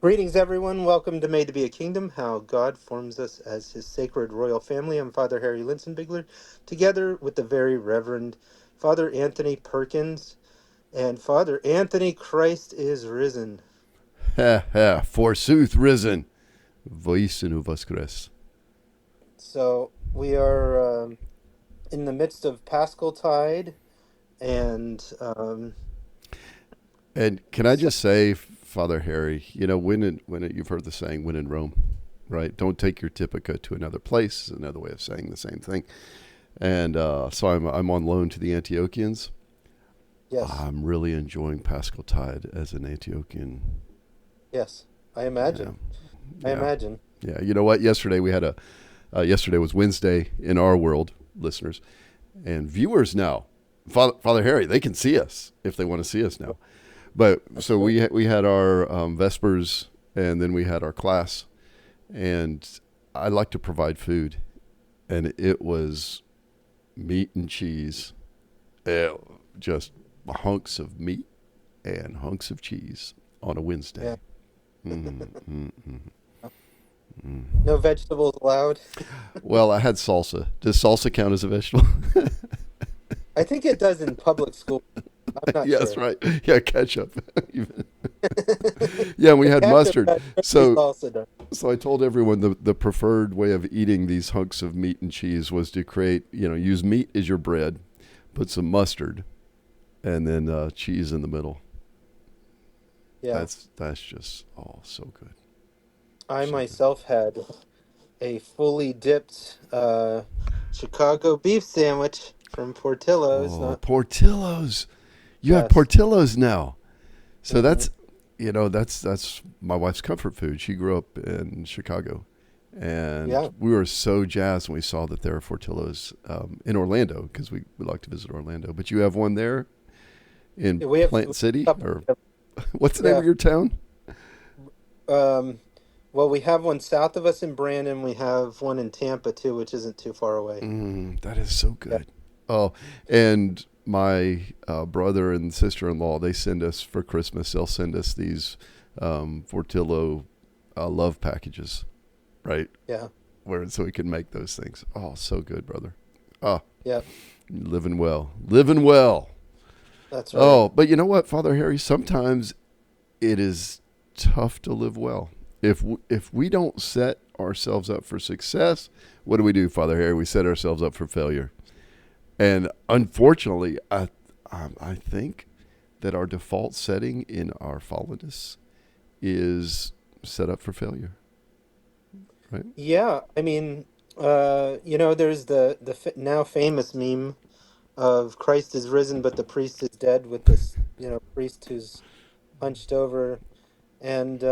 Greetings, everyone. Welcome to Made to be a Kingdom, how God forms us as his sacred royal family. I'm Father Harry Linsenbigler, together with the very Reverend Father Anthony Perkins. And Father Anthony, Christ is risen. Ha ha, forsooth risen. Voicinu voscres. So we are in the midst of Paschal Tide, and And can I so, just say, Father Harry, you've heard the saying, when in Rome, right? Don't take your typica to another place, is another way of saying the same thing. And so I'm on loan to the Antiochians. yes, I'm really enjoying Paschal Tide as an Antiochian. yes, I Yeah, imagine. I yeah, imagine. yeah. You know what? Yesterday was Wednesday in our world, listeners and viewers now. Father Harry, they can see us if they want to see us now. But That's so good. we had our Vespers, and then we had our class, and I like to provide food, and it was meat and cheese, just hunks of meat and hunks of cheese on a Yeah. Wednesday. Mm, mm, mm, mm. No vegetables allowed. Well, I had salsa. Does salsa count as a vegetable? I think it does in public school. I'm not Yes, sure. right. Yeah, ketchup. Yeah, we The had ketchup mustard. that turkey So salsa does. So I told everyone the preferred way of eating these hunks of meat and cheese was to use meat as your bread, put some mustard, and then cheese in the middle. Yeah. That's just so good, I so good. myself had a fully dipped Chicago beef sandwich from Portillo's. Oh, Not Portillo's! You have yes. Portillo's now. So Hmm. that's my wife's comfort food. She grew up in Chicago, and Yeah. we were so jazzed when we saw that there are Portillo's in Orlando because we like to visit Orlando. But you have one there in Yeah, we have Plant a City, couple. or what's the name Yeah. of your town? Um. Well, we have one south of us in Brandon. We have one in Tampa too, which isn't too far away. That is so Yeah. good. Oh, and my brother and sister-in-law, they send us for Christmas. They'll send us these Portillo love packages, right? Yeah. Where so we can make those things. Oh, so good, brother. Oh, Yeah. living well, living well. That's right. Oh, but you know what, Father Harry? Sometimes it is tough to live well. If we don't set ourselves up for success, what do, Father Harry? We set ourselves up for failure. And unfortunately, I think that our default setting in our fallenness is set up for failure, right? Yeah. I mean, there's the now famous meme of Christ is risen, but the priest is dead, with this, priest who's hunched over. And,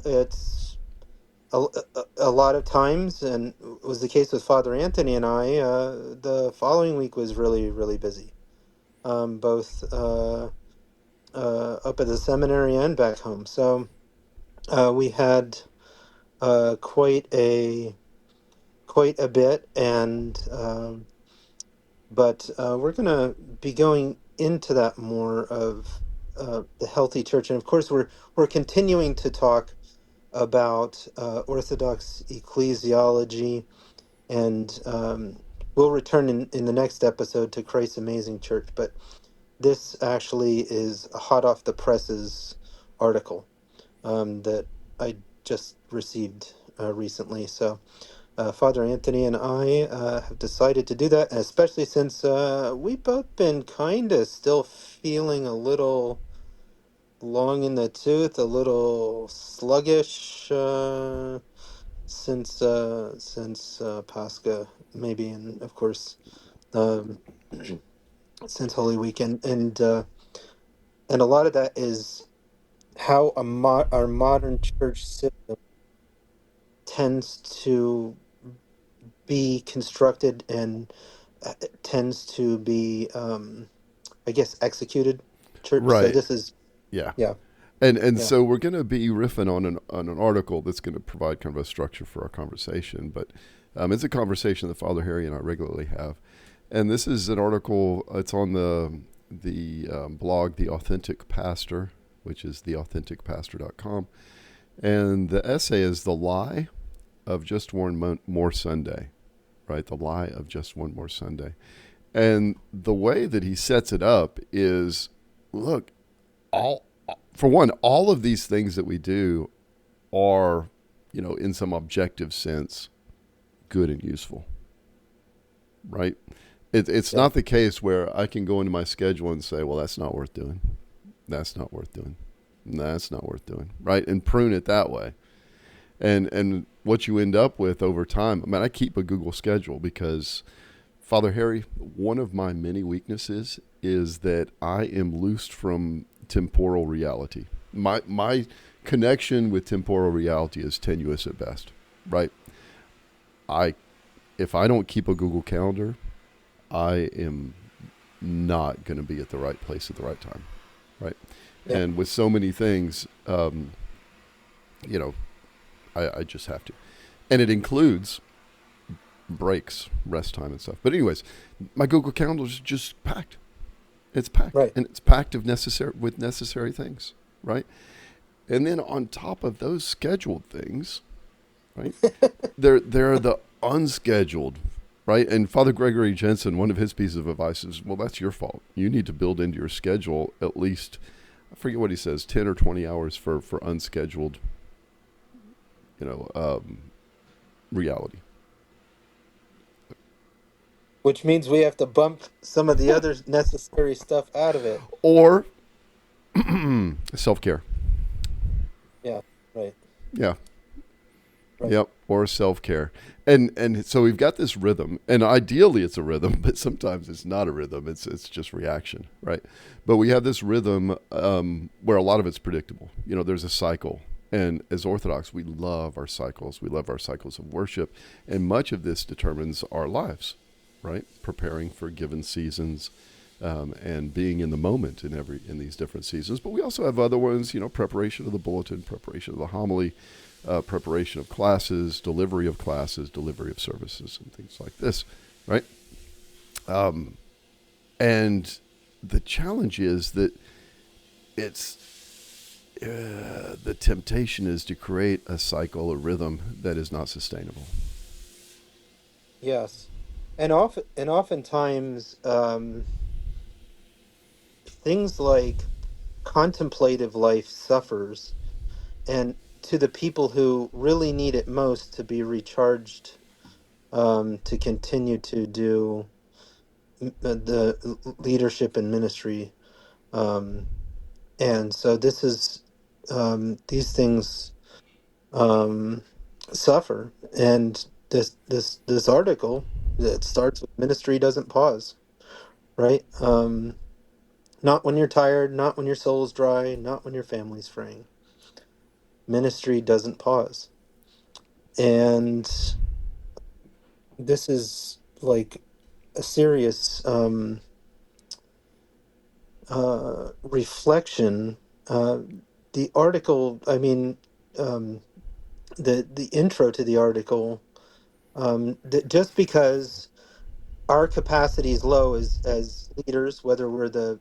it's a lot of times, and it was the case with Father Anthony and I, the following week was really, really busy, both up at the seminary and back home. So we had quite a bit, and but we're going to be going into that more of the healthy church, and of course we're continuing to talk about Orthodox ecclesiology, and we'll return in the next episode to Christ's Amazing Church. But this actually is a hot off the presses article that I just received recently. So Father Anthony and I have decided to do that, especially since we've both been kind of still feeling a little long in the tooth, a little sluggish since Pascha, maybe, and of course um, since Holy Weekend, and a lot of that is how our modern church system tends to be constructed, and tends to be, I guess, executed church. So Right. this is, Yeah. yeah, And yeah, so we're going to be riffing on an article that's going to provide kind of a structure for our conversation, but it's a conversation that Father Harry and I regularly have. And this is an article. It's on the blog, The Authentic Pastor, which is theauthenticpastor.com. And the essay is The Lie of Just One More Sunday, right? The Lie of Just One More Sunday. And the way that he sets it up is, look, for one, all of these things that we do are, in some objective sense, good and useful, right? It's Yeah. not the case where I can go into my schedule and say, well, that's not worth doing. That's not worth doing. That's not worth doing, right? And prune it that way. And what you end up with over time, I keep a Google schedule because, Father Harry, one of my many weaknesses is that I am loosed from temporal reality. My connection with temporal reality is tenuous at best, right? If I don't keep a Google Calendar, I am not going to be at the right place at the right time, right? Yeah. And with so many things, I just have to. And it includes breaks, rest time and stuff. But anyways, my Google Calendar is just packed. It's packed. Right. And it's packed with necessary things, right? And then on top of those scheduled things, right, there are the unscheduled, right? And Father Gregory Jensen, one of his pieces of advice is, well, that's your fault. You need to build into your schedule at least, I forget what he says, 10 or 20 hours for unscheduled, reality. Which means we have to bump some of the other necessary stuff out of it. Or self-care. Yeah. Right. Yeah. Right. Yep. Or self-care. And so we've got this rhythm, and ideally it's a rhythm, but sometimes it's not a rhythm. It's just reaction, right? But we have this rhythm where a lot of it's predictable. There's a cycle. And as Orthodox, we love our cycles. We love our cycles of worship. And much of this determines our lives, right? Preparing for given seasons, and being in the moment in these different seasons. But we also have other ones, preparation of the bulletin, preparation of the homily, preparation of classes, delivery of services, and things like this, right? And the challenge is that the temptation is to create a cycle, a rhythm that is not sustainable. Yes. Oftentimes, things like contemplative life suffers, and to the people who really need it most to be recharged, to continue to do the leadership and ministry. Um, and so these things um, suffer. And this article that starts with ministry doesn't pause, right? Not when you're tired, not when your soul's dry, not when your family's fraying. Ministry doesn't pause. And this is like a serious reflection. The article, the intro to the article, that just because our capacity is low as leaders, whether we're the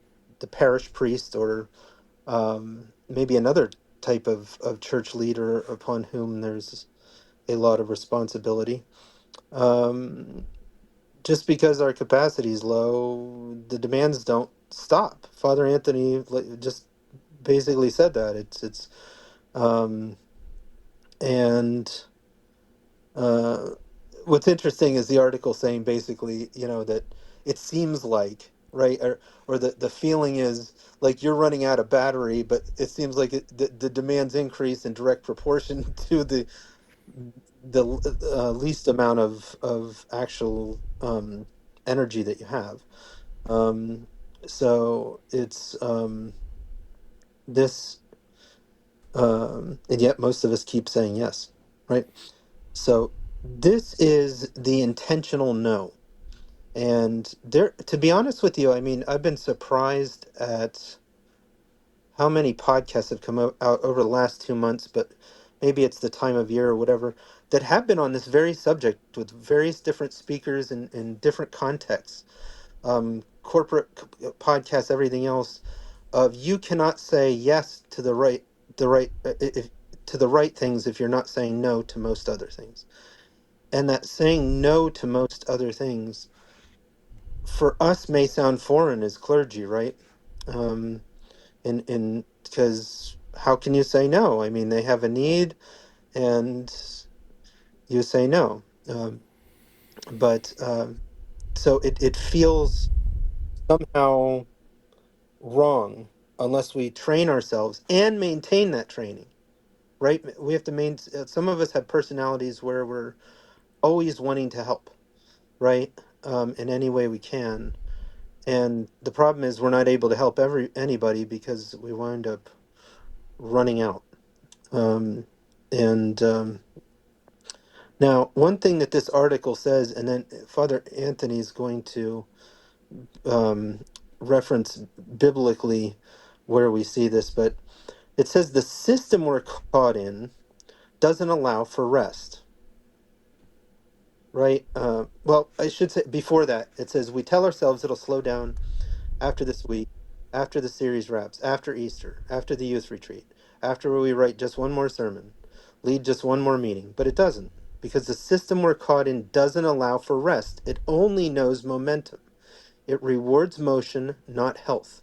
parish priest or maybe another type of church leader upon whom there's a lot of responsibility. Just because our capacity is low, the demands don't stop. Father Anthony just basically said that it's um, and uh, what's interesting is the article saying basically, that it seems like, right, or the feeling is like you're running out of battery, but it seems like the demands increase in direct proportion to the least amount of actual energy that you have. Um, so it's this, and yet most of us keep saying yes, right? So this is the intentional no. And there, to be honest with you, I've been surprised at how many podcasts have come out over the last 2 months, but maybe it's the time of year or whatever, that have been on this very subject with various different speakers in different contexts, corporate podcasts, everything else, of you cannot say yes to the right if, to the right things if you're not saying no to most other things. And that saying no to most other things for us may sound foreign as clergy, right? Um, in because how can you say no? I mean, they have a need, and you say no. But so it feels somehow wrong unless we train ourselves and maintain that training, right? We have to maintain. Some of us have personalities where we're always wanting to help, right? In any way we can. And the problem is we're not able to help anybody because we wind up running out. And Now, one thing that this article says, and then Father Anthony is going to um, reference biblically where we see this, but it says the system we're caught in doesn't allow for rest, right? Well, I should say before that, it says we tell ourselves it'll slow down after this week, after the series wraps, after Easter, after the youth retreat, after we write just one more sermon, lead just one more meeting. But it doesn't, because the system we're caught in doesn't allow for rest. It only knows momentum. It rewards motion, not health.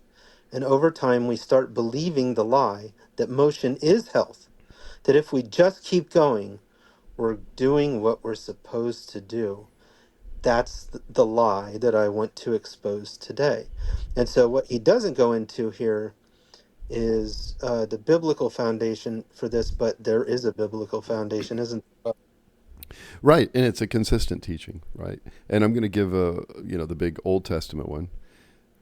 And over time, we start believing the lie that motion is health, that if we just keep going, we're doing what we're supposed to do. That's the lie that I want to expose today. And so, what he doesn't go into here is the biblical foundation for this, but there is a biblical foundation, isn't there? Right, and it's a consistent teaching, right? And I'm going to give the big Old Testament one,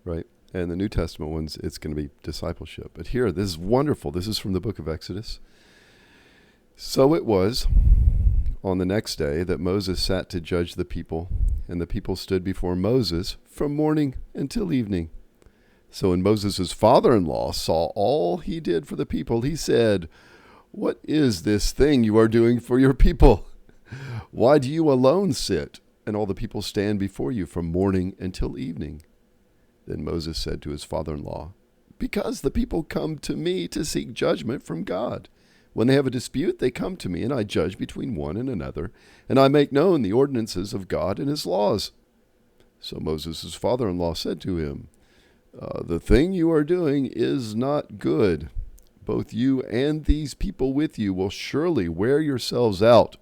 right? And the New Testament ones, it's going to be discipleship. But here, this is wonderful. This is from the book of Exodus. So it was on the next day that Moses sat to judge the people, and the people stood before Moses from morning until evening. So when Moses' father-in-law saw all he did for the people, he said, "What is this thing you are doing for your people? Why do you alone sit, and all the people stand before you from morning until evening?" Then Moses said to his father-in-law, "Because the people come to me to seek judgment from God. When they have a dispute, they come to me, and I judge between one and another, and I make known the ordinances of God and his laws." So Moses' father-in-law said to him, "The thing you are doing is not good. Both you and these people with you will surely wear yourselves out.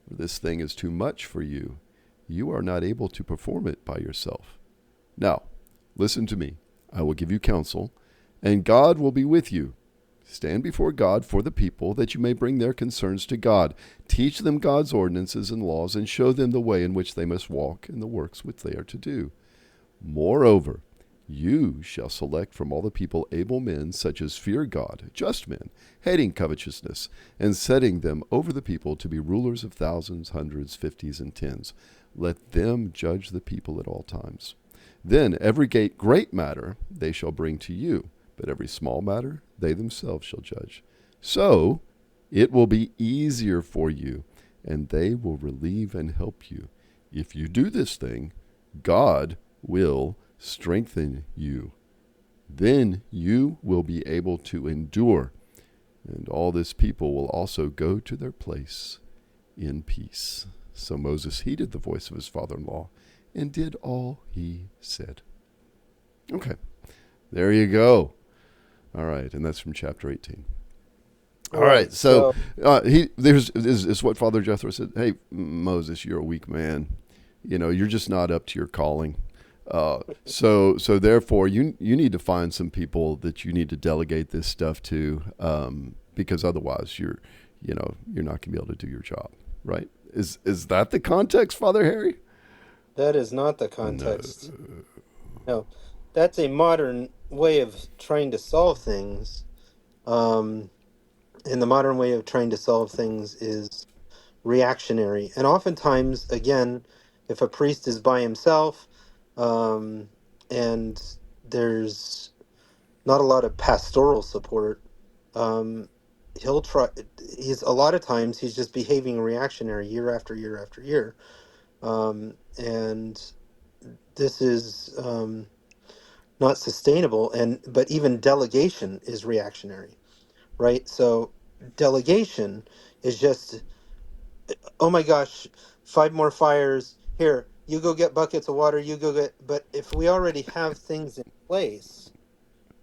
For this thing is too much for you. You are not able to perform it by yourself. Now, listen to me. I will give you counsel, and God will be with you. Stand before God for the people, that you may bring their concerns to God. Teach them God's ordinances and laws, and show them the way in which they must walk and the works which they are to do. Moreover, you shall select from all the people able men, such as fear God, just men, hating covetousness, and setting them over the people to be rulers of thousands, hundreds, fifties, and tens. Let them judge the people at all times. Then every great matter they shall bring to you, but every small matter they themselves shall judge. So it will be easier for you, and they will relieve and help you. If you do this thing, God will strengthen you. Then you will be able to endure, and all this people will also go to their place in peace." So Moses heeded the voice of his father-in-law and did all he said. Okay, there you go. All right, and that's from chapter 18. All right, so this is what Father Jethro said. "Hey, Moses, you're a weak man. You're just not up to your calling. So therefore, you need to find some people that you need to delegate this stuff to, because otherwise you're not going to be able to do your job." Right? Is that the context, Father Harry? That is not the No. context. No, that's a modern way of trying to solve things. Um, and the modern way of trying to solve things is reactionary. And oftentimes, again, if a priest is by himself, um, and there's not a lot of pastoral support, um, he'll try. He's a lot of times he's just behaving reactionary year after year after year, and this is not sustainable. But even delegation is reactionary, right? So delegation is just, oh my gosh, 5 more fires here, you go get buckets of water, you go get. But if we already have things in place,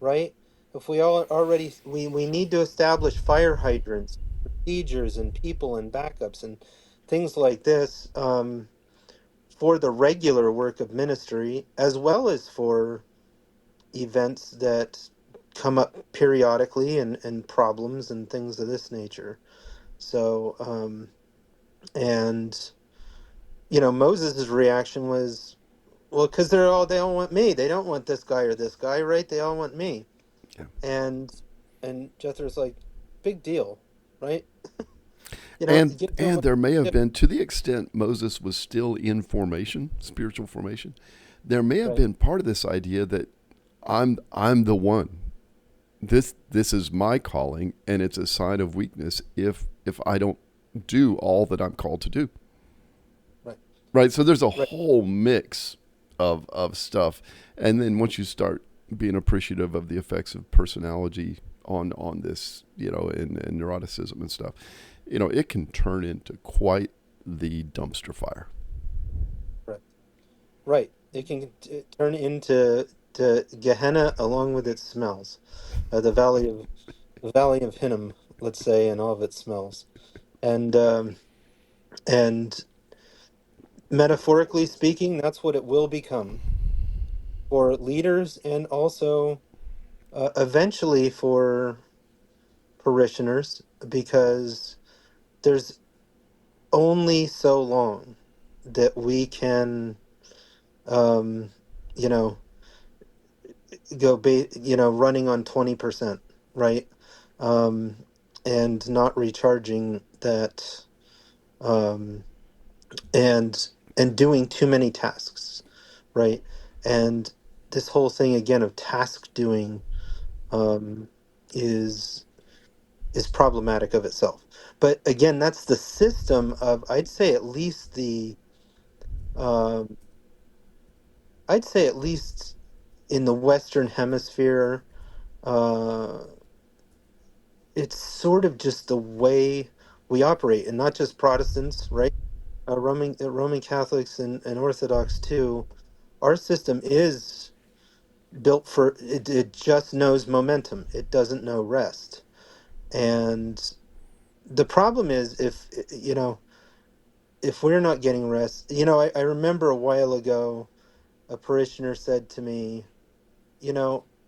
right? If we all already, we need to establish fire hydrants, procedures, and people and backups and things like this, for the regular work of ministry, as well as for events that come up periodically, and problems and things of this nature. So, and Moses' reaction was, well, because they all want me. They don't want this guy or this guy, right? They all want me. Yeah. And Jethro's like, big deal, right? And Give them and there may have a been, to the extent Moses was still in formation, spiritual formation, there may have right, been part of this idea that I'm the one. This is my calling, and it's a sign of weakness if I don't do all that I'm called to do. right, Right. So there's a right, whole mix of stuff, and then once you start being appreciative of the effects of personality on this, and neuroticism and stuff, it can turn into quite the dumpster fire. right, right. It can turn into Gehenna along with its smells, the Valley of Hinnom, let's say, and all of its smells. And metaphorically speaking, that's what it will become for leaders, and also eventually for parishioners, because there's only so long that we can, um, you know, running on 20%, right? Um, and not recharging that, um, and doing too many tasks, right? And this whole thing again of task doing, um, is problematic of itself. But again, that's the system of, um, I'd say at least in the Western Hemisphere, uh, it's sort of just the way we operate, and not just Protestants, right? Roman Catholics and Orthodox too. Our system is built for it. It just knows momentum. It doesn't know rest. And the problem is, if we're not getting rest, I remember a while ago, a parishioner said to me,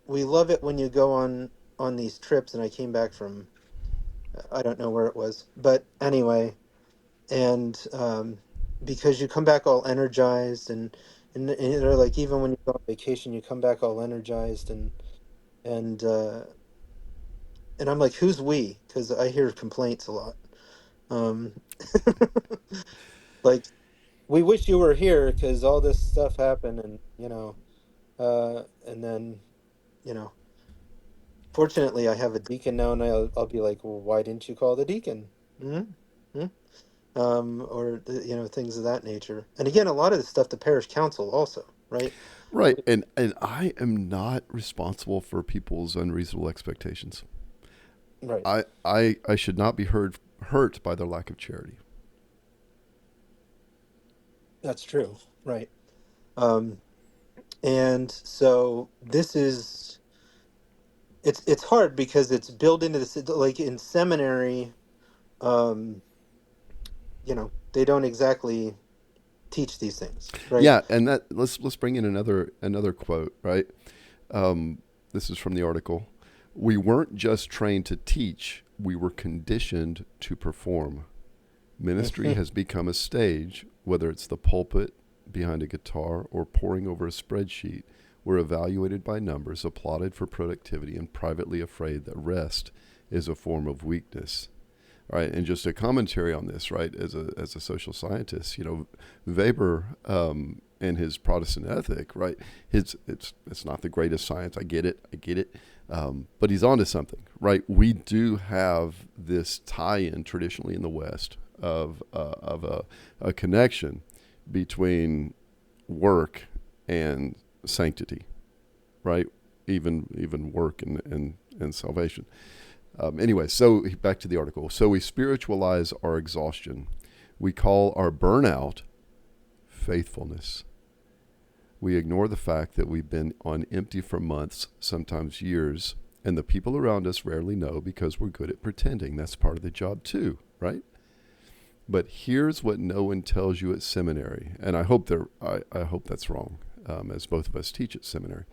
we love it when you go on these trips. And I came back from, I don't know where it was, but anyway, and because you come back all energized, and they're like, even when you go on vacation, you come back all energized, and uh, and I'm like, who's we? Because I hear complaints a lot. Um, like, we wish you were here because all this stuff happened, and and then you know fortunately I have a deacon now, and I'll be like, well, why didn't you call the deacon? Hmm or things of that nature. And again, a lot of the stuff, the parish council also, right? Right. And I am not responsible for people's unreasonable expectations. Right, I should not be hurt by their lack of charity. that's true. Right. um and so this is, it's hard because it's built into this, like in seminary. um they don't exactly teach these things, right? Yeah, and that let's bring in another quote, right? Um, this is from the article. We weren't just trained to teach; we were conditioned to perform. Ministry has become a stage, whether it's the pulpit, behind a guitar, or poring over a spreadsheet. We're evaluated by numbers, applauded for productivity, and privately afraid that rest is a form of weakness. Right, and just a commentary on this, right? As a social scientist, Weber, and his Protestant ethic, right? It's not the greatest science. I get it. But he's onto something, right? We do have this tie-in traditionally in the West of a connection between work and sanctity, right? Even work and salvation. Anyway, so back to the article. So we spiritualize our exhaustion. We call our burnout faithfulness. We ignore the fact that we've been on empty for months, sometimes years, and the people around us rarely know because we're good at pretending. That's part of the job too, right? But here's what no one tells you at seminary, and I hope I hope that's wrong, as both of us teach at seminary.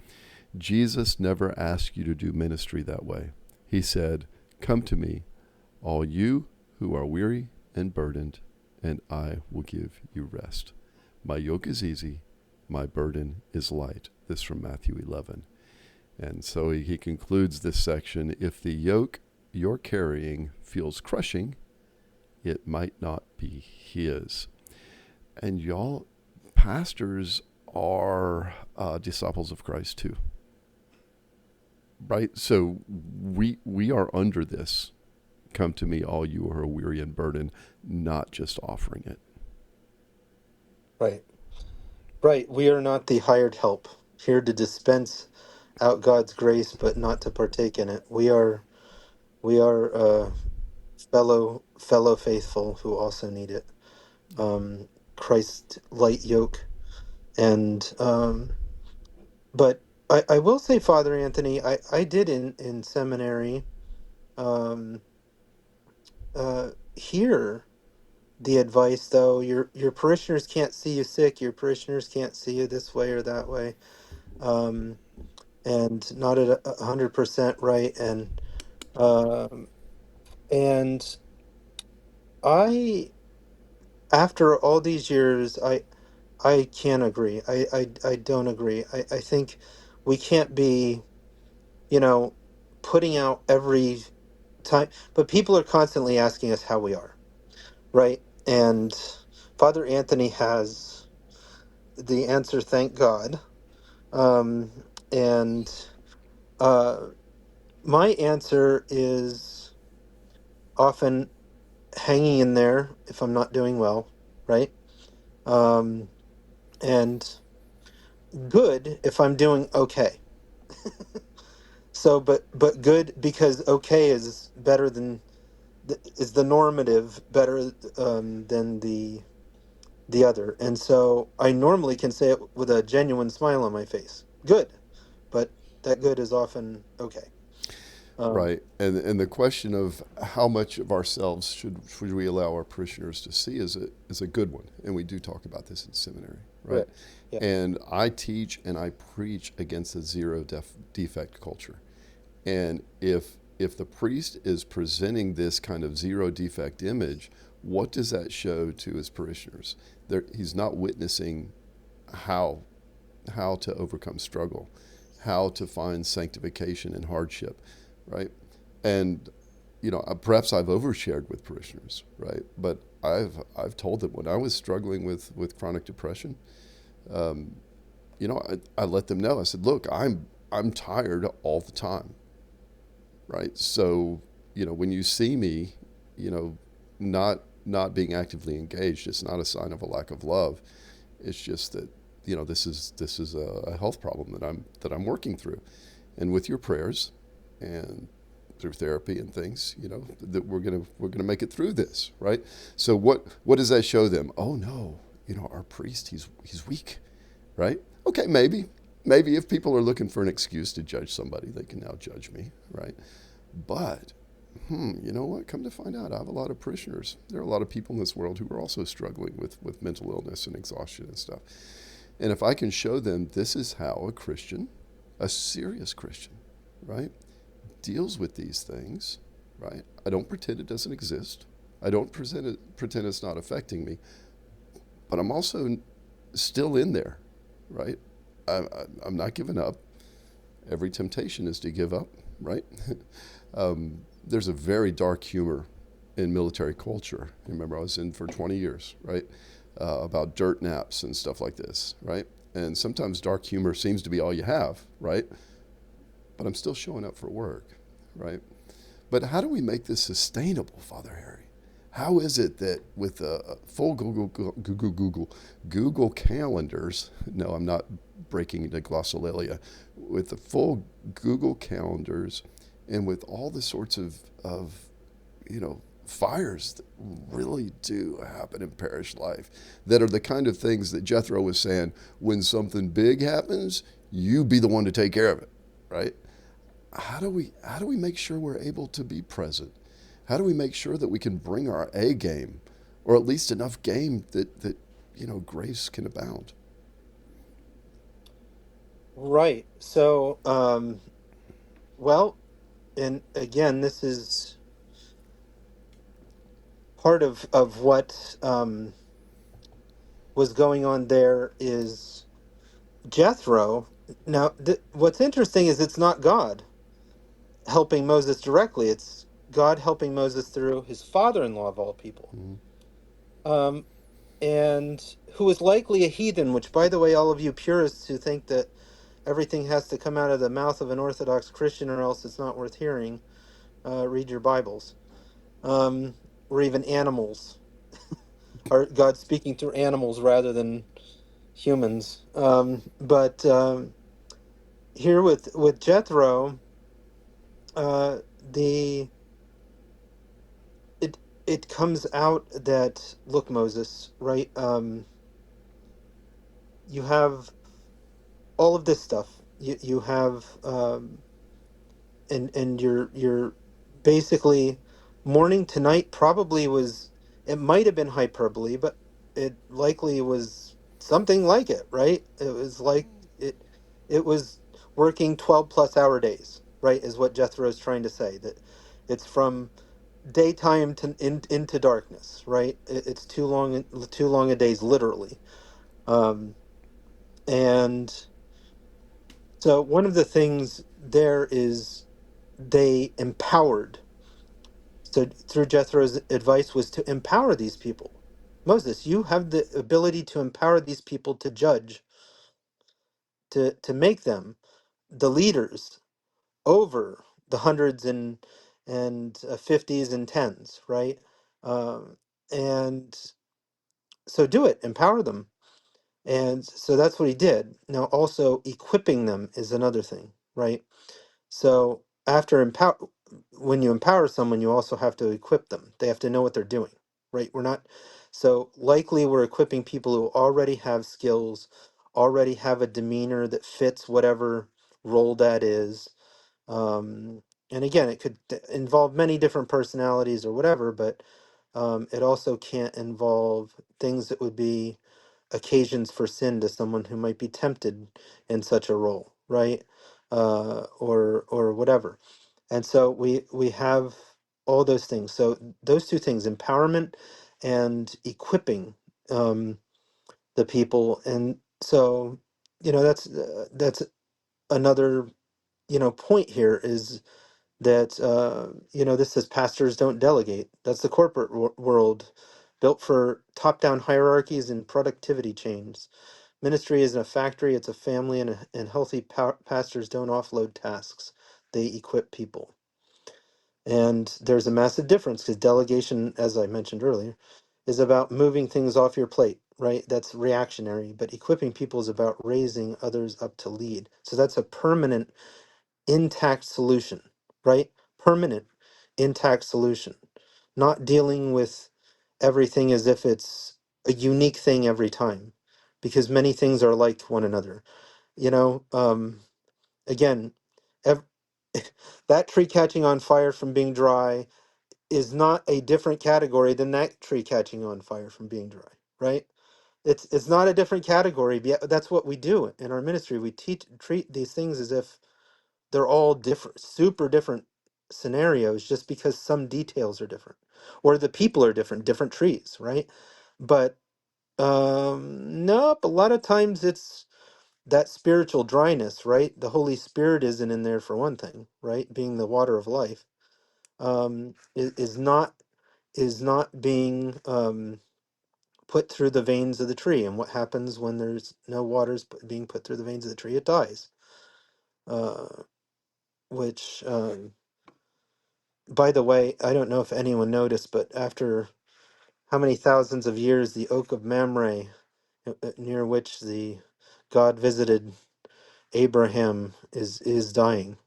Jesus never asked you to do ministry that way. He said, "Come to me, all you who are weary and burdened, and I will give you rest. My yoke is easy, my burden is light." This from Matthew 11. And so he concludes this section, if the yoke you're carrying feels crushing, it might not be his. And y'all, pastors are disciples of Christ too, right? So we are under this. Come to me, all you who are weary and burdened, not just offering it. Right. Right. We are not the hired help here to dispense out God's grace, but not to partake in it. We are fellow faithful who also need it. Christ light yoke. And but I will say, Father Anthony, I did in seminary um hear the advice, though. Your parishioners can't see you sick, your parishioners can't see you this way or that way. Um and not at 100% right. Um and I, after all these years, I can't agree. I don't agree. I think we can't be, you know, putting out every time, but people are constantly asking us how we are, right? And Father Anthony has the answer, thank God. Um, and uh, my answer is often hanging in there if I'm not doing well, right? Um, and good if I'm doing okay. So, but good because okay is better than is the normative better than the other, and so I normally can say it with a genuine smile on my face. Good, but that good is often okay. Um, Right, and the question of how much of ourselves should we allow our parishioners to see is a good one, and we do talk about this in seminary, right? right. Yeah. And I teach and I preach against a defect culture, and if the priest is presenting this kind of zero defect image, what does that show to his parishioners? He's not witnessing how how to overcome struggle, how to find sanctification in hardship, right? And perhaps I've overshared with parishioners, right? But I've told them when I was struggling with chronic depression, um, I let them know. I said, look, I'm tired all the time, right? So when you see me, you know, not being actively engaged, it's not a sign of a lack of love. It's just that this is a health problem that I'm working through, and with your prayers and through therapy and things, that we're gonna make it through this, right? So what does that show them? Oh no, our priest, he's weak, right? Okay, maybe if people are looking for an excuse to judge somebody, they can now judge me, right? But you know what? Come to find out, I have a lot of parishioners. There are a lot of people in this world who are also struggling with mental illness and exhaustion and stuff. And if I can show them this is how a Christian, a serious Christian, right, deals with these things, right? I don't pretend it doesn't exist. I don't pretend it's not affecting me, but I'm also still in there, right? I'm not giving up. Every temptation is to give up, right? There's a very dark humor in military culture. Remember, I was in for 20 years, right? About dirt naps and stuff like this, right? And sometimes dark humor seems to be all you have, right? But I'm still showing up for work, right? But how do we make this sustainable, Father Harry? How is it that with full Google calendars, no, I'm not breaking into glossolalia, with the full Google calendars, and with all the sorts of fires that really do happen in parish life, that are the kind of things that Jethro was saying, when something big happens, you be the one to take care of it, right? How do we make sure we're able to be present? How do we make sure that we can bring our A game, or at least enough game that grace can abound? Right. So, well, and again, this is part of what was going on there is Jethro. Now, what's interesting is it's not God helping Moses directly. It's God helping Moses through his father-in-law of all people, Mm-hmm. um, and who was likely a heathen. Which, by the way, all of you purists who think that everything has to come out of the mouth of an Orthodox Christian or else it's not worth hearing, read your Bibles. Or even animals, or God speaking through animals rather than humans. But here with Jethro, the it it comes out that, look, Moses, right? You have all of this stuff. You have and you're basically morning to night probably was, it might have been hyperbole, but it likely was something like it, right? It was like it it was working 12 plus hour days, right? Is what Jethro is trying to say, that it's from daytime into darkness, right? It's too long a days, literally. Um and so one of the things there is they empowered. So through Jethro's advice was to empower these people. Moses, you have the ability to empower these people to judge, to make them the leaders over the hundreds and 50s and tens, right? And so do it, empower them. And so that's what he did. Now also equipping them is another thing, right? So after empower, when you empower someone, you also have to equip them. They have to know what they're doing, right? We're not, so likely we're equipping people who already have skills, already have a demeanor that fits whatever role that is. And again, it could involve many different personalities or whatever, but it also can't involve things that would be occasions for sin to someone who might be tempted in such a role, right? Or whatever. And so we have all those things. So those two things, empowerment and equipping the people. And so that's another point here is that this says pastors don't delegate. That's the corporate world, built for top-down hierarchies and productivity chains. Ministry isn't a factory, it's a family, and healthy pastors don't offload tasks, they equip people. And there's a massive difference because delegation, as I mentioned earlier, is about moving things off your plate, right? That's reactionary. But equipping people is about raising others up to lead. So that's a permanent, intact solution, right? Permanent, intact solution. Not dealing with everything as if it's a unique thing every time, because many things are like one another. You know, again, ev- that tree catching on fire from being dry is not a different category than that tree catching on fire from being dry, right? It's not a different category. Yet that's what we do in our ministry. We treat these things as if they're all different, super different scenarios, just because some details are different, or the people are different, different trees, right? But nope. A lot of times it's that spiritual dryness, right? The Holy Spirit isn't in there for one thing, right? Being the water of life, is not being put through the veins of the tree. And what happens when there's no waters being put through the veins of the tree? It dies. Uh, which, by the way, I don't know if anyone noticed, but after how many thousands of years, the oak of Mamre, near which the God visited Abraham is dying.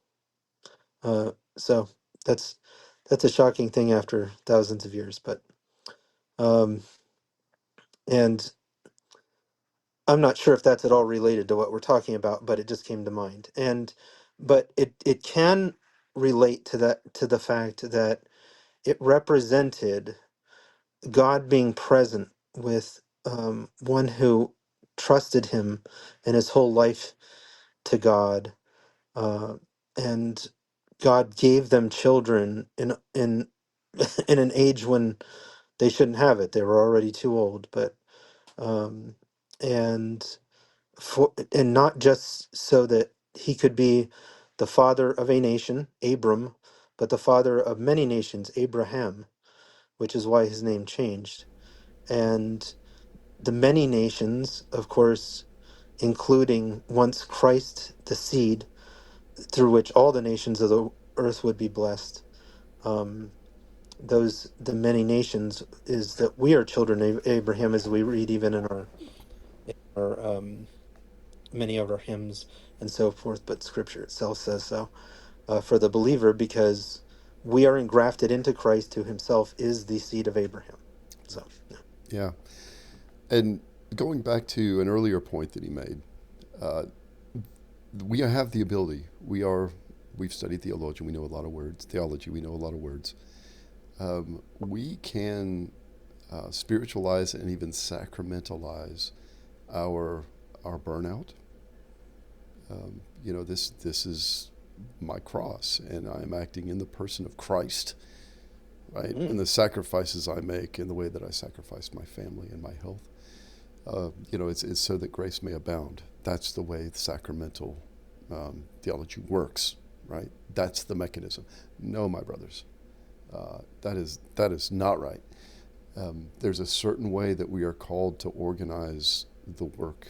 So that's that's a shocking thing after thousands of years. But um, and I'm not sure if that's at all related to what we're talking about, but it just came to mind. And but it can relate to that, to the fact that it represented God being present with one who trusted him and his whole life to God, uh, and God gave them children in in an age when they shouldn't have it. They were already too old, but um, and and not just so that he could be the father of a nation, Abram, but the father of many nations, Abraham, which is why his name changed. And the many nations, of course, including once Christ, the seed through which all the nations of the earth would be blessed. Um, those the many nations is that we are children of Abraham, as we read even in our many of our hymns and so forth. But Scripture itself says so for the believer, because we are engrafted into Christ, who Himself is the seed of Abraham. So yeah. Yeah. And going back to an earlier point that he made, uh, we have the ability. We've studied theology. We know a lot of words. Theology. We know a lot of words. We can spiritualize and even sacramentalize our burnout. This is my cross, and I'm acting in the person of Christ, right? Mm. And the sacrifices I make, and the way that I sacrifice my family and my health. It's so that grace may abound. That's the way the sacramental theology works, right? That's the mechanism. No, my brothers, that is not right. There's a certain way that we are called to organize the work,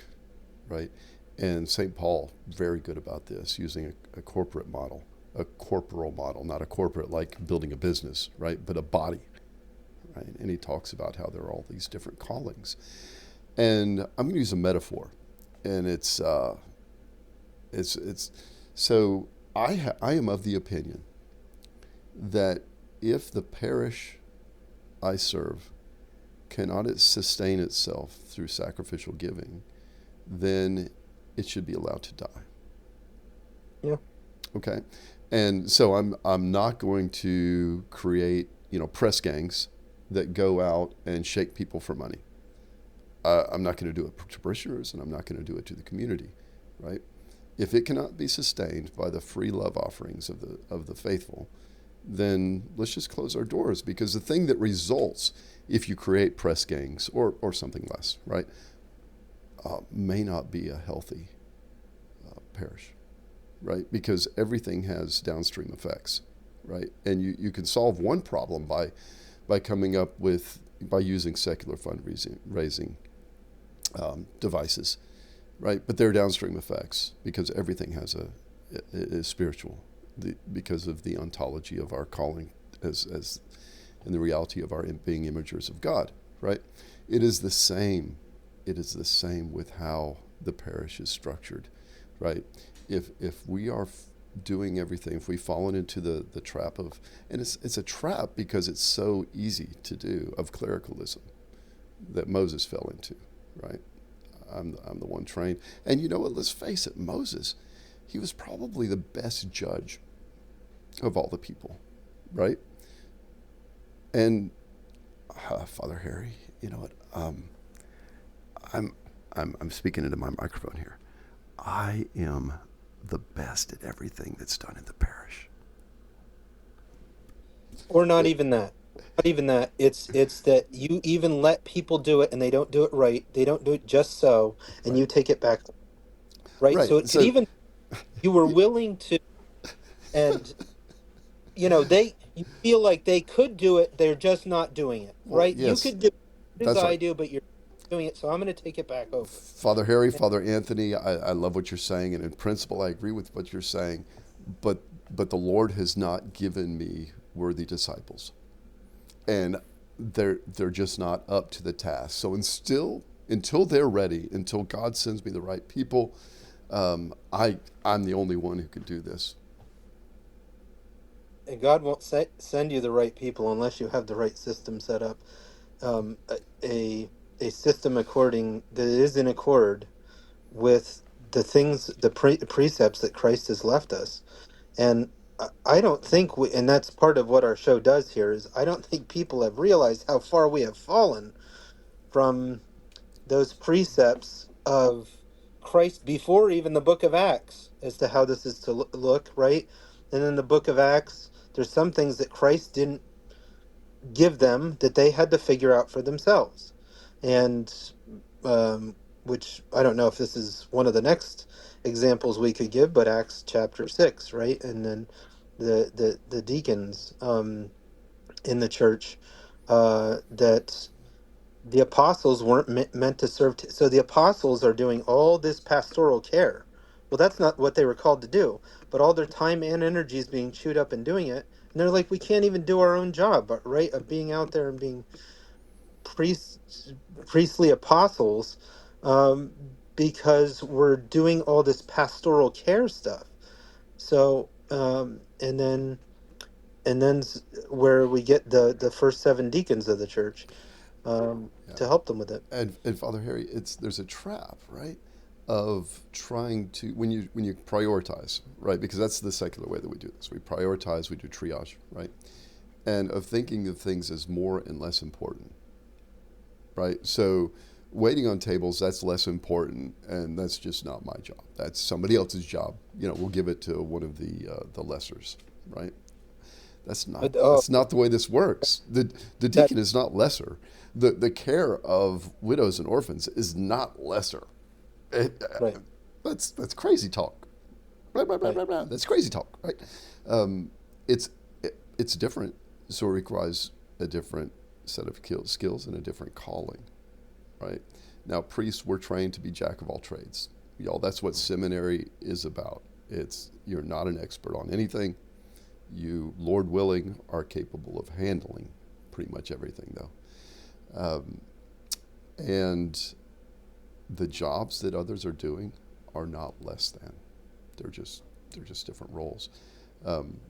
right? And St. Paul, very good about this, using a corporate model, a corporal model, not a corporate like building a business, right? But a body, right? And he talks about how there are all these different callings. And I'm going to use a metaphor, and it's so I am of the opinion that if the parish I serve cannot sustain itself through sacrificial giving, then it should be allowed to die. Yeah. Okay, and so I'm not going to create press gangs that go out and shake people for money. I'm not going to do it to parishioners, and I'm not going to do it to the community, right? If it cannot be sustained by the free love offerings of the faithful, then let's just close our doors, because the thing that results if you create press gangs or something less, right, may not be a healthy parish, right? Because everything has downstream effects, right? And you can solve one problem by coming up with by using secular fundraising devices, right? But there are downstream effects because everything is spiritual, because of the ontology of our calling as and the reality of our being imagers of God, right? It is the same. It is the same with how the parish is structured, right? If we are doing everything, if we've fallen into the trap of, and it's a trap because it's so easy to do, of clericalism that Moses fell into, right? I'm the one trained. And you know what? Let's face it, Moses, he was probably the best judge of all the people, right? And Father Harry, you know what? I'm speaking into my microphone here. I am the best at everything that's done in the parish. Or not even that. Not even that. It's that you even let people do it and they don't do it right. They don't do it just so, and Right. you take it back, right? Right. So it could So, even, you were willing to, and they, you feel like they could do it, they're just not doing it, well, right? You yes, could do it as that's I right. do, but you're doing it, so I'm going to take it back over. Father Harry, Father Anthony, I love what you're saying, and in principle, I agree with what you're saying, but the Lord has not given me worthy disciples, and they're just not up to the task. So instill Until they're ready, until God sends me the right people, I'm the only one who can do this. And God won't send you the right people unless you have the right system set up. A a system according that is in accord with the things, the precepts that Christ has left us. And I don't think and that's part of what our show does here, is I don't think people have realized how far we have fallen from those precepts of Christ before even the book of Acts as to how this is to look, right? And in the book of Acts, there's some things that Christ didn't give them that they had to figure out for themselves. And which I don't know if this is one of the next examples we could give, but Acts chapter 6, right? And then the deacons in the church, that the apostles weren't meant to serve. So the apostles are doing all this pastoral care. Well, that's not what they were called to do, but all their time and energy is being chewed up in doing it. And they're like, we can't even do our own job, but right, of being out there and being priests, priestly apostles, um, because we're doing all this pastoral care stuff. So, and then where we get the first seven deacons of the church, Yeah. to help them with it. And Father Harry, it's there's a trap, right, of trying to when you prioritize, right, because that's the secular way that we do this. We prioritize, we do triage, right, and of thinking of things as more and less important, right. So waiting on tables, that's less important, and that's just not my job. That's somebody else's job. We'll give it to one of the lessers, right. Oh, That's not the way this works. The that deacon is not lesser. The care of widows and orphans is not lesser. It, right, that's crazy talk. Blah, blah, blah, right. blah, blah. That's crazy talk, right? Um, it's it's different, so it requires a different set of skills and a different calling, right? Now, priests were trained to be jack of all trades. Y'all, that's what seminary is about. It's you're not an expert on anything. You, Lord willing, are capable of handling pretty much everything, though. Um, and the jobs that others are doing are not less than. They're just different roles. Um,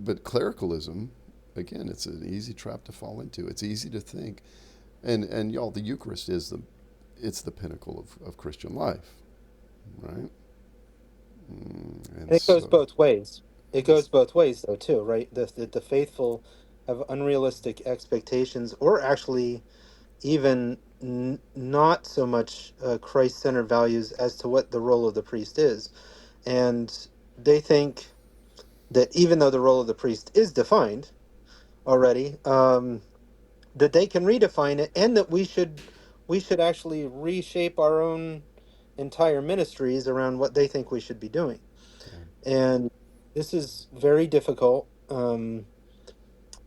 but clericalism, again, it's an easy trap to fall into. It's easy to think, and y'all, the Eucharist it's the pinnacle of Christian life, right? And And it goes so both ways. It it's goes both ways, though, too, right? The faithful have unrealistic expectations, or actually even not so much Christ-centered values as to what the role of the priest is. And they think that even though the role of the priest is defined already, that they can redefine it, and that we should actually reshape our own entire ministries around what they think we should be doing. yeah, And this is very difficult.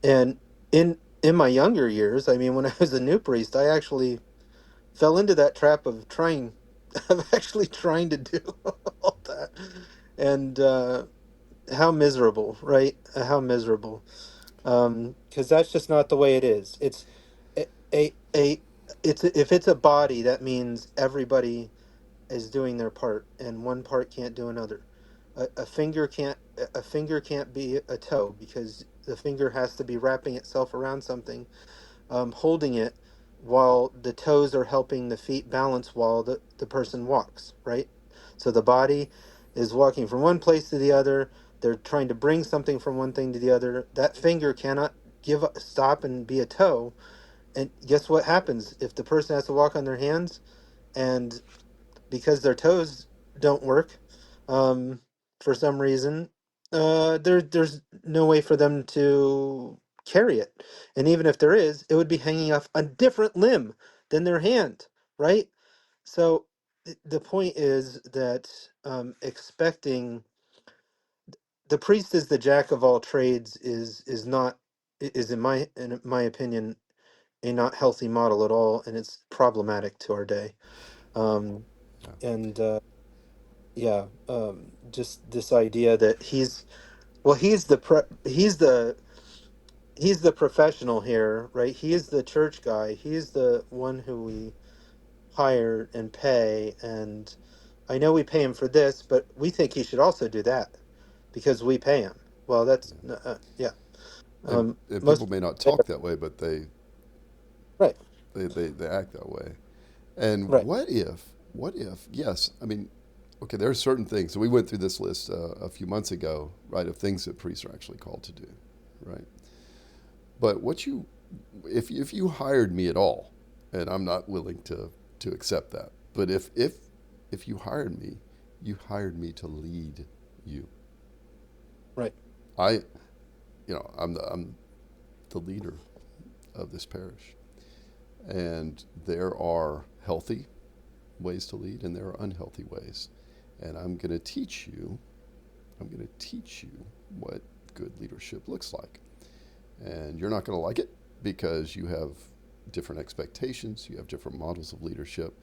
And in my younger years, I mean, when I was a new priest, I actually fell into that trap of actually trying to do all that. And how miserable, right? How miserable. Because that's just not the way it is. It's a if it's a body, that means everybody is doing their part, and one part can't do another. A finger can't be a toe, because the finger has to be wrapping itself around something, holding it, while the toes are helping the feet balance while the person walks, right? So the body is walking from one place to the other. They're trying to bring something from one thing to the other. That finger cannot stop and be a toe. And guess what happens if the person has to walk on their hands, and because their toes don't work, um, for some reason, there's no way for them to carry it. And even if there is, it would be hanging off a different limb than their hand, right? So the point is that, expecting the priest is the jack of all trades is not is in my opinion a not healthy model at all, and it's problematic to our day. Um, yeah. and Yeah, just this idea that he's the he's the professional here, right? He is the church guy. He's the one who we hire and pay. And I know we pay him for this, but we think he should also do that because we pay him. Well, that's yeah. And people Most may not talk that way, but right, they act that way. And right, what if, yes, I mean, okay, there are certain things. So we went through this list a few months ago, right, of things that priests are actually called to do, right? But if you hired me at all, and I'm not willing to accept that, but if you hired me to lead you. right, I, I'm the leader of this parish, and there are healthy ways to lead, and there are unhealthy ways, and I'm going to teach you. I'm going to teach you what good leadership looks like, and you're not going to like it because you have different expectations, you have different models of leadership.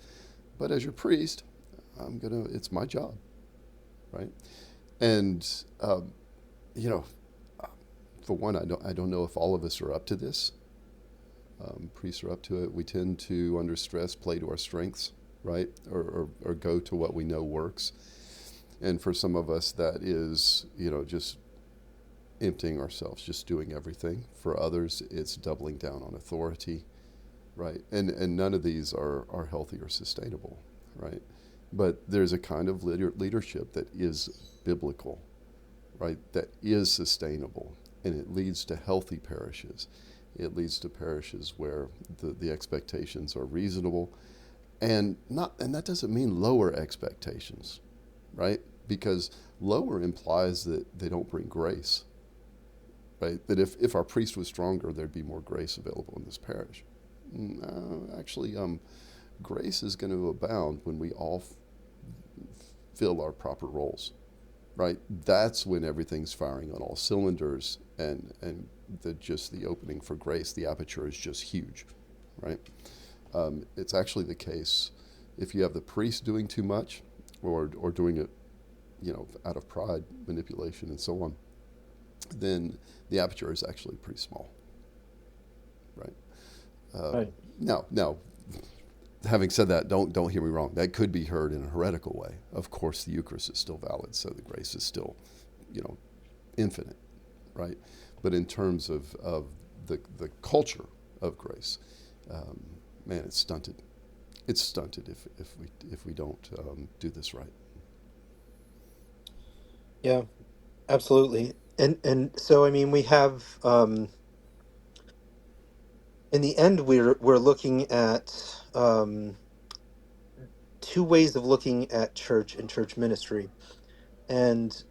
But as your priest, it's my job, right? And you know, for one, I don't know if all of us are up to this. Priests are up to it. We tend to, under stress, play to our strengths, right? Or go to what we know works. And for some of us, that is, just emptying ourselves, just doing everything. For others, it's doubling down on authority, right? And none of these are healthy or sustainable, right? But there's a kind of leadership that is biblical, right? That is sustainable, and it leads to healthy parishes. It leads to parishes where the expectations are reasonable, and that doesn't mean lower expectations, right? Because lower implies that they don't bring grace, right? That if our priest was stronger, there'd be more grace available in this parish. No, actually, grace is going to abound when we all fill our proper roles, right? That's when everything's firing on all cylinders, and just the opening for grace, the aperture is just huge, right? It's actually the case if you have the priest doing too much, or doing it, out of pride, manipulation, and so on, then the aperture is actually pretty small, right? right. Now, having said that, don't hear me wrong. That could be heard in a heretical way. Of course, the Eucharist is still valid, so the grace is still, you know, infinite, right? But in terms of the culture of grace, um, man, it's stunted. It's stunted if we don't do this right. Yeah, absolutely. And so I mean we have in the end we're looking at two ways of looking at church and church ministry. And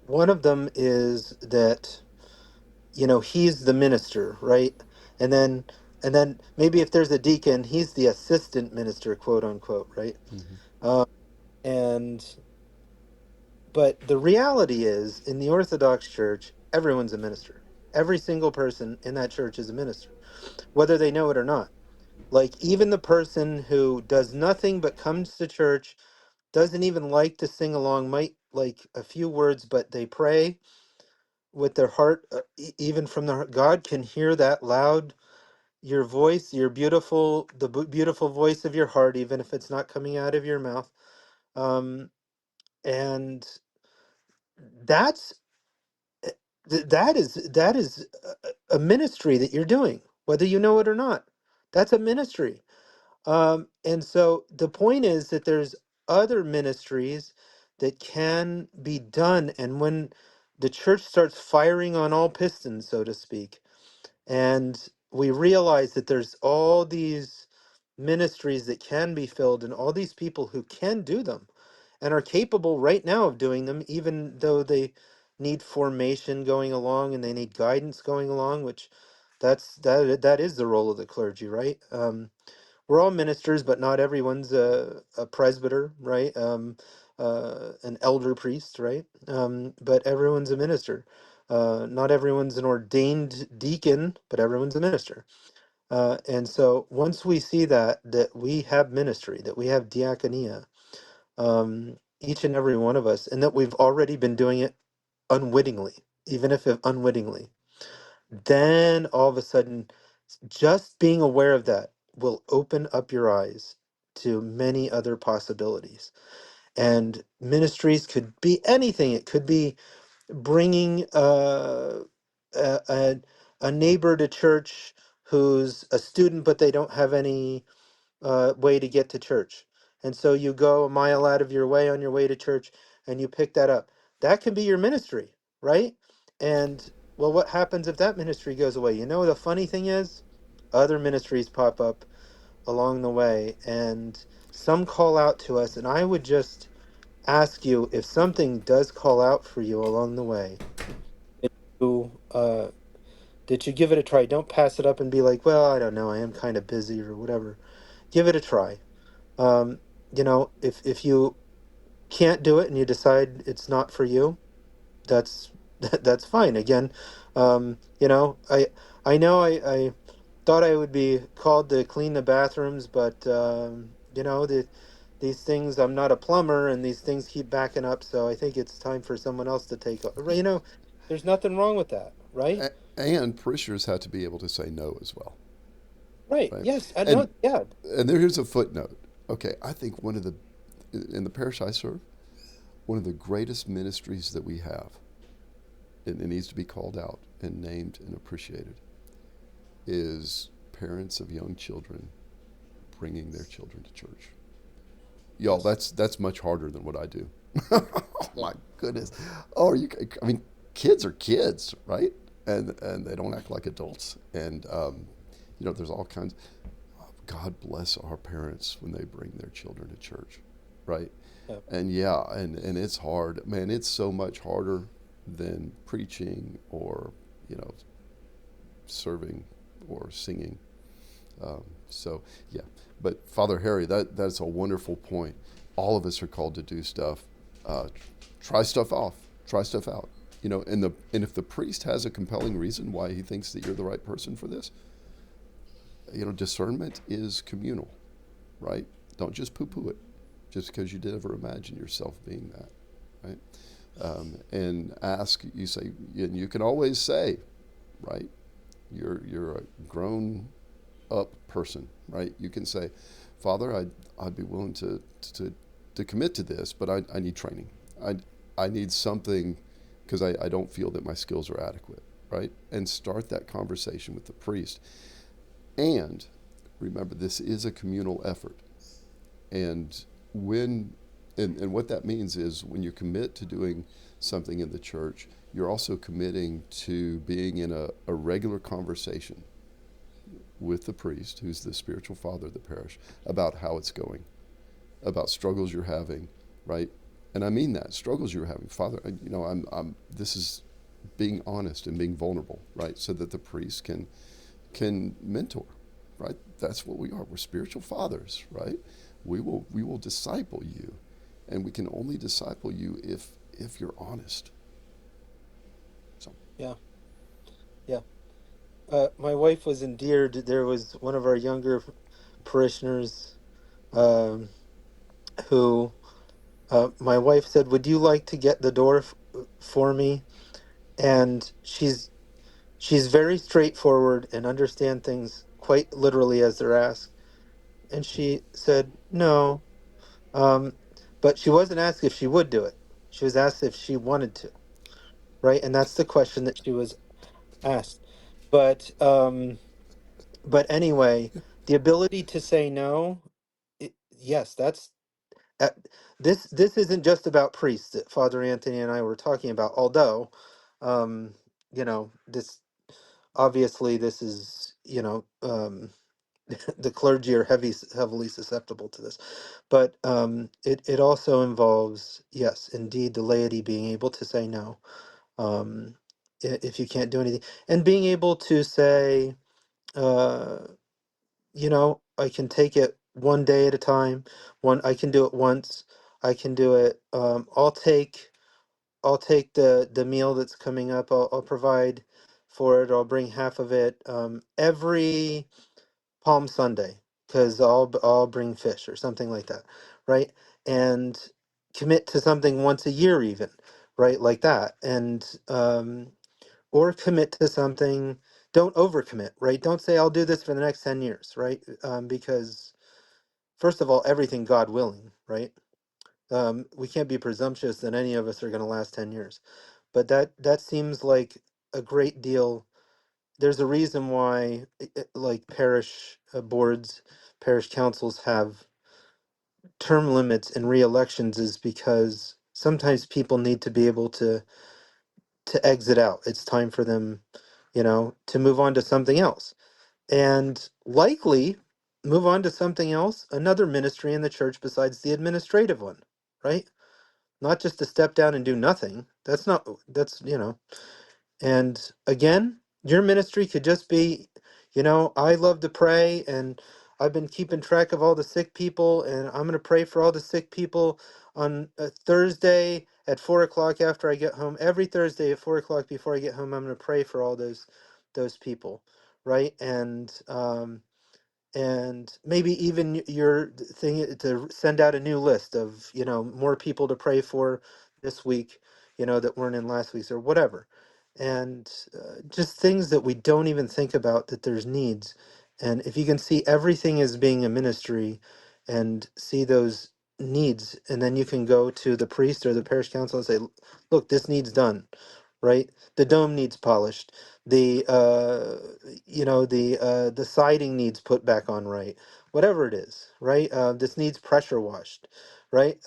one of them is that, he's the minister, right? And then maybe if there's a deacon, he's the assistant minister, quote unquote, right? Mm-hmm. Uh, and but the reality is in the Orthodox Church, everyone's a minister. Every single person in that church is a minister, whether they know it or not. Like even the person who does nothing but comes to church, doesn't even like to sing along, might like a few words, but they pray with their heart, even from the heart. God can hear that loud, your voice, your beautiful, beautiful voice of your heart, even if it's not coming out of your mouth. Um, and that's that is a ministry that you're doing, whether you know it or not. That's a ministry. And so the point is that there's other ministries that can be done. And when the church starts firing on all pistons, so to speak, and we realize that there's all these ministries that can be filled and all these people who can do them and are capable right now of doing them, even though they need formation going along and they need guidance going along, which that is the role of the clergy, right? We're all ministers, but not everyone's a presbyter, right? An elder priest, right? But everyone's a minister. Not everyone's an ordained deacon, but everyone's a minister. And so once we see that we have ministry, that we have diaconia, each and every one of us, and that we've already been doing it unwittingly, even if unwittingly, then all of a sudden, just being aware of that will open up your eyes to many other possibilities. And ministries could be anything. It could be bringing a, a, a neighbor to church who's a student, but they don't have any way to get to church. And so you go a mile out of your way on your way to church and you pick that up. That can be your ministry, right? And well, what happens if that ministry goes away? You know, the funny thing is, other ministries pop up along the way and some call out to us. And I would just ask you, if something does call out for you along the way, you, did you give it a try? Don't pass it up and be like, well, I don't know, I am kind of busy or whatever. Give it a try. um, if you can't do it and you decide it's not for you, that's that's fine. Again, I know I thought I would be called to clean the bathrooms, but these things, I'm not a plumber, and these things keep backing up, so I think it's time for someone else to take over. There's nothing wrong with that, right? And parishioners have to be able to say no as well, Right. right? Yes. I And know. Yeah. here's a footnote. Okay, I think one of the in the parish I serve, one of the greatest ministries that we have, and it needs to be called out and named and appreciated, is parents of young children bringing their children to church. Y'all, Yes. that's much harder than what I do. Oh my goodness. Oh, I mean, kids are kids, right? And they don't act like adults. And there's all kinds. God bless our parents when they bring their children to church, right? Yeah. And yeah, and it's hard, man. It's so much harder than preaching or you know serving or singing. So yeah, but Father Harry, that's a wonderful point. All of us are called to do stuff. Uh, try stuff off. Try stuff out. And if the priest has a compelling reason why he thinks that you're the right person for this, discernment is communal, right? Don't just poo-poo it, just because you did ever imagine yourself being that, right? And ask. And you can always say, right? You're a grown up person, right? You can say, Father, I'd be willing to commit to this, but I need training. I need something because I don't feel that my skills are adequate, right? And start that conversation with the priest. And remember, this is a communal effort. And and what that means is when you commit to doing something in the church, you're also committing to being in a regular conversation with the priest, who's the spiritual father of the parish, about how it's going, about struggles you're having, right? And I mean that struggles you're having, Father. I'm. This is being honest and being vulnerable, right? So that the priest can mentor, right? That's what we are. We're spiritual fathers, right? We will disciple you, and we can only disciple you if you're honest. So Yeah. Yeah. My wife was endeared. There was one of our younger parishioners, um, who, my wife said, "Would you like to get the door for me?" And she's very straightforward and understand things quite literally as they're asked. And she said, "No," um, but she wasn't asked if she would do it. She was asked if she wanted to, right? And that's the question that she was asked. But anyway, the ability to say no, yes, that's uh, this isn't just about priests that Father Anthony and I were talking about, although this obviously this is the clergy are heavily susceptible to this, but it also involves, yes, indeed, the laity being able to say no, um, if you can't do anything, and being able to say, uh, I can take it one day at a time. I can do it once. I can do it. I'll take the meal that's coming up. I'll provide for it. I'll bring half of it every Palm Sunday, because I'll bring fish or something like that, right? And commit to something once a year, even, right, like that. And or commit to something. Don't overcommit, right? Don't say I'll do this for the next 10 years, right? Because first of all, everything God willing, right? We can't be presumptuous that any of us are going to last 10 years. But that seems like a great deal. There's a reason why like parish boards, parish councils have term limits and re-elections, is because sometimes people need to be able to exit out. It's time for them, to move on to something else, and likely move on to something else, another ministry in the church besides the administrative one, right? Not just to step down and do nothing. That's and again, your ministry could just be, I love to pray, and I've been keeping track of all the sick people, and I'm going to pray for all the sick people on a Thursday at 4 o'clock after I get home. Every Thursday at 4 o'clock before I get home, I'm going to pray for all those people, right? And maybe even your thing to send out a new list of more people to pray for this week, that weren't in last week's or whatever, and just things that we don't even think about, that there's needs. And if you can see everything as being a ministry and see those needs, and then you can go to the priest or the parish council and say, look, this needs done, right? The dome needs polished, the the siding needs put back on, right? Whatever it is, right? This needs pressure washed, right?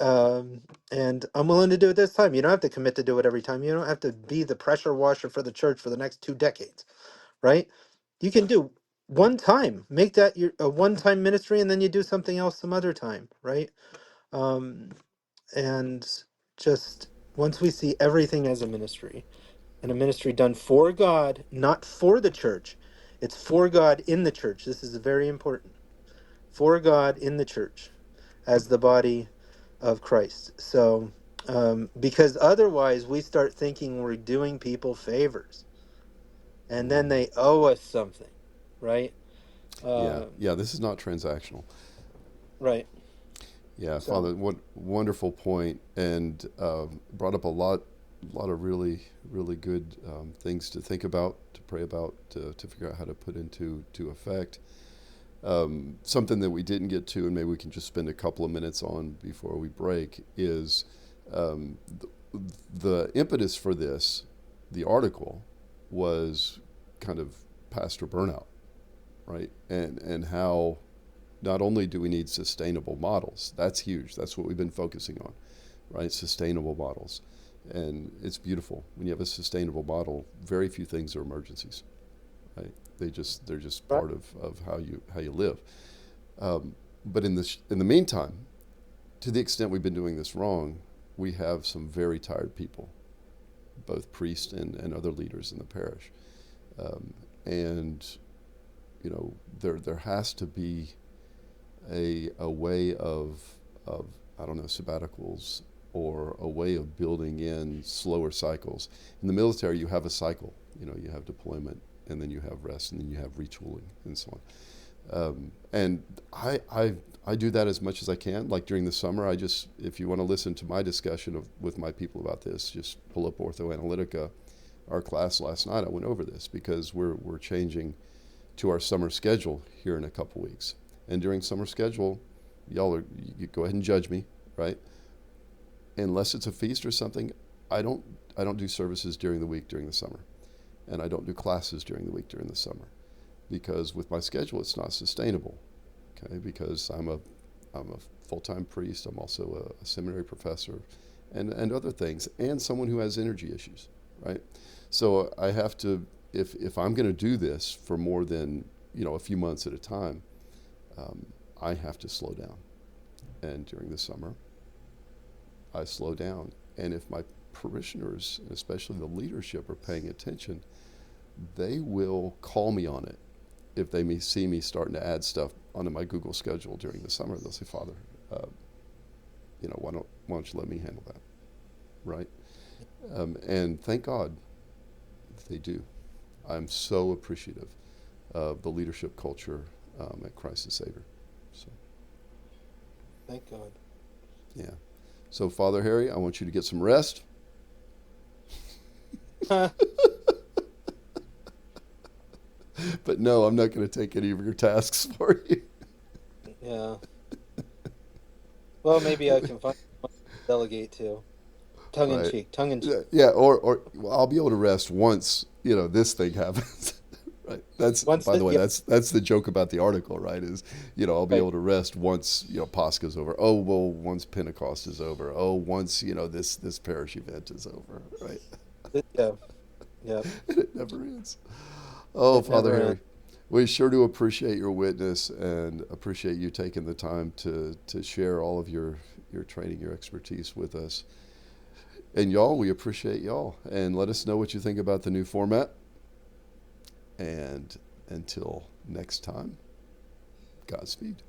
And I'm willing to do it this time. You don't have to commit to do it every time. You don't have to be the pressure washer for the church for the next 2 decades, right? You can do one time, make that your a one-time ministry, and then you do something else some other time, right? um and just once we see everything as a ministry, and a ministry done for God, not for the church. It's for God in the church. This is very important. For God in the church as the body of Christ. So, because otherwise we start thinking we're doing people favors, and then they owe us something, right? Yeah, Um, yeah. This is not transactional. right. Yeah, So, Father, what wonderful point, and brought up lot of really, really good things to think about, to pray about, to figure out how to put to effect. Something that we didn't get to, and maybe we can just spend a couple of minutes on before we break, is um, the impetus for this. The article was kind of pastor burnout, right? And how not only do we need sustainable models, that's huge. That's what we've been focusing on, right? Sustainable models. And it's beautiful. When you have a sustainable model, very few things are emergencies, right? They're just right. part of how you live. But in the meantime, to the extent we've been doing this wrong, we have some very tired people, both priests and other leaders in the parish. And there has to be a way of I don't know, sabbaticals, or a way of building in slower cycles. In the military, you have a cycle. You have deployment, and then you have rest, and then you have retooling, and so on. And I do that as much as I can. Like during the summer, if you want to listen to my discussion with my people about this, just pull up Ortho Analytica. Our class last night, I went over this because we're changing to our summer schedule here in a couple weeks. And during summer schedule, you go ahead and judge me, right? Unless it's a feast or something, I don't do services during the week during the summer, and I don't do classes during the week during the summer, because with my schedule it's not sustainable. Okay, because I'm a full-time priest. I'm also a seminary professor, and other things, and someone who has energy issues, right? So I have to, if I'm going to do this for more than a few months at a time, um, I have to slow down. And during the summer, I slow down. And if my parishioners, especially the leadership, are paying attention, they will call me on it. If they see me starting to add stuff onto my Google schedule during the summer, they'll say, Father, why don't you let me handle that, right? And thank God they do. I'm so appreciative of the leadership culture at Christ the Savior. So, Thank God. yeah. So, Father Harry, I want you to get some rest. But no, I'm not going to take any of your tasks for you. Yeah. Well, maybe I can find someone to delegate to. Tongue in Right. cheek, tongue in cheek. Yeah, or well, I'll be able to rest once, this thing happens. Right. That's, Once by the the way, yeah, that's the joke about the article, right? Is, I'll be right. able to rest once, Pascha's over. Oh, well, once Pentecost is over. Oh, once, this parish event is over, right? Yeah, yeah. And it never ends. Oh, It Father never ends. Harry, we sure do appreciate your witness and appreciate you taking the time to share all of your training, your expertise with us. And y'all, we appreciate y'all. And let us know what you think about the new format. And until next time, Godspeed.